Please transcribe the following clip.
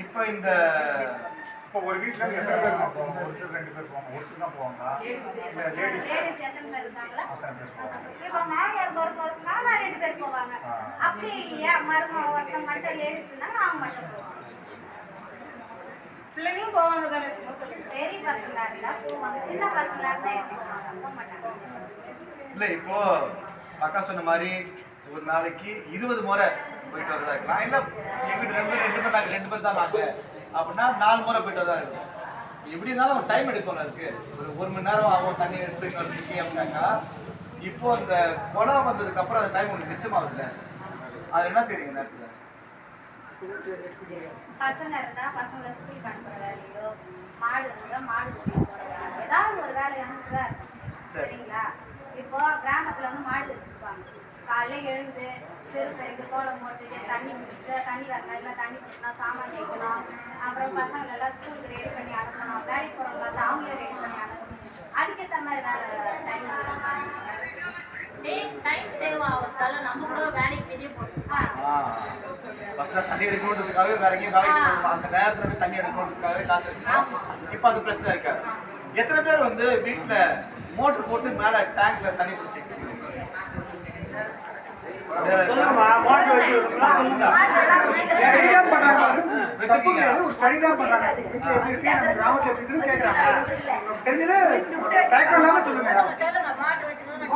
இப்போ இந்த இப்போ ஒரு வீட்ல எத்தனை பேர் போவாங்க? ஒருத்தர் 2 பேர் போவாங்க, ஒருத்தர் தான் போவாங்களா? இல்ல லேடிஸ் எத்தனை பேர் இருக்காங்களா? அத்தனை பேர் போவாங்க. இப்போ மாமியார் மருமகனா 2 பேர் போவாங்க. அப்படி இல்லையா மருமக ஒருத்தன் மட்டும் லேடிஸ்னா அவங்க மட்டும் போவாங்க. பிள்ளைங்களும் போவாங்க தானே? சும்மா சொல்லுங்க. பெரிய பசங்களா இருந்தா போவாங்க, சின்ன பசங்களா இருந்தா எப்படி போவாங்க? போக மாட்டாங்க. இல்லை இப்போ அக்கா சொன்ன மாதிரி ஒரு நாளைக்கு 20 முறை போயிட்டு வரதா இருக்கலாம். இல்லை எங்கிட்ட 2 பேர் தான் நாங்க அப்படின்னா 4 முறை போயிட்டு வரதா இருக்கும். எப்படி இருந்தாலும் ஒரு டைம் எடுக்கணும். அதுக்கு ஒரு மணி நேரம் ஆகும் தண்ணி எடுத்து வரதுக்கு அப்படின்னாக்கா. இப்போ இந்த குளம் வந்ததுக்கு அப்புறம் அந்த டைம் உங்களுக்கு மிச்சமாகுதுல்ல, அது என்ன செய்றீங்க இந்த நேரத்தில்? பசங்க இருந்தா பசங்களை ஸ்கூலுக்கு அனுப்புற வேலையோ, மாடு இருந்தா மாடு கூட்டிட்டு போற வேலையோ, ஏதாவது ஒரு வேலை எனக்கு தான் இருக்கும். சரிங்களா? இப்போ கிராமத்துல வந்து மாடு வச்சிருப்பாங்க. காலையில எழுந்து பெருக்கு கோலம் போட்டுட்டு தண்ணி முடிச்சு தண்ணி வரணும், இல்லை தண்ணி குடிக்கணும், சாமான் தேய்க்கணும், அப்புறம் பசங்களை எல்லாம் ஸ்கூலுக்கு ரெடி பண்ணி அனுப்பணும், வேலைக்கு போறவங்க வந்து அவங்களே ரெடி பண்ணி அனுப்பணும். அதுக்கேற்ற மாதிரி வேலை டைம் டைம் சேவ் ஆகிறதால நம்ம கூட வேலைக்கு வெளியே போகிறோம். ஃபர்ஸ்ட் தண்ணி எடுக்கணுன்றதுக்காகவே வேற எங்கேயும் வேலைக்கு போகணும். அந்த நேரத்தில் போய் தண்ணி எடுக்கணுன்றதுக்காகவே காத்திருக்கோம். இப்போ அது பிரச்சனை இருக்காது. எத்தனை பேர் வந்து வீட்டில் மோட்டர் போட்டு மேலே டேங்க்ல தண்ணி பிடிச்சிக்கிட்டு சொல்லுங்கம்மா, மோட்டர் வச்சிருக்கீங்களா? சொல்லுங்க. ஸ்டடி தான் பண்றாங்க. தப்பு கிடையாது, ஒரு ஸ்டடி தான் பண்றாங்க. வீட்டுல எப்படி இருக்கு, நம்ம கிராமத்துல எப்படி இருக்குன்னு கேக்குறாங்க. தெரிஞ்சது தயக்கம் இல்லாம சொல்லுங்க. சொல்லுங்க, மாட்டு வச்சுக்கணும்.